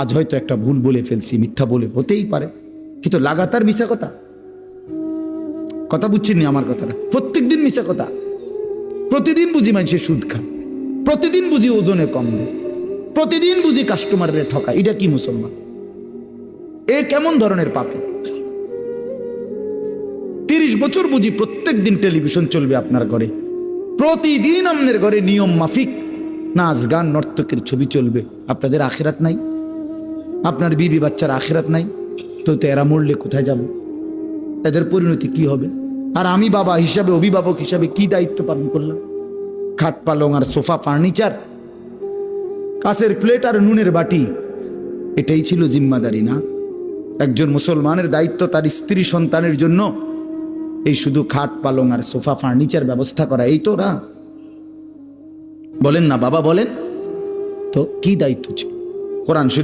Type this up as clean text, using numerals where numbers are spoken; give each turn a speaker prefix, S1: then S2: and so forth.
S1: আজ হয়তো একটা ভুল বলে ফেলছি, মিথ্যা বলে, হতেই পারে, কিন্তু লাগাতার মিশা কথা, কথা বুঝছেন নি আমার কথাটা? প্রত্যেকদিন মিশা কথা, প্রতিদিন বুঝি মানুষের সুদ খায়, প্রতিদিন বুঝি ওজনে কম দেয়, প্রতিদিন বুঝি কাস্টমারের ঠকায়। এটা কি মুসলমান? এ কেমন ধরনের পাপী? 30 বছর বুঝি প্রত্যেক দিন টেলিভিশন চলবে আপনার ঘরে, প্রতিদিন আপনার ঘরে নিয়ম মাফিক নাচ গান নর্তকের ছবি চলবে। আপনাদের আখিরাত নাই? আপনার বিবি বাচ্চার আখিরাত নাই? তো এরা মরলে কোথায় যাবে? এদের পরিণতি কি হবে? আর আমি বাবা হিসাবে, অভিভাবক হিসাবে কি দায়িত্ব পালন করলাম? খাট পালং আর সোফা ফার্নিচার, কাঁচের প্লেট আর নুনের বাটি, এটাই ছিল জিম্মাদারি না? একজন মুসলমানের দায়িত্ব তার স্ত্রী সন্তানের জন্য এই শুধু খাট পালং আর সোফা ফার্নিচার ব্যবস্থা করা, এই তো না? বলেন না বাবা, বলেন তো কি দায়িত্ব ছিল? কোরআন শরীফ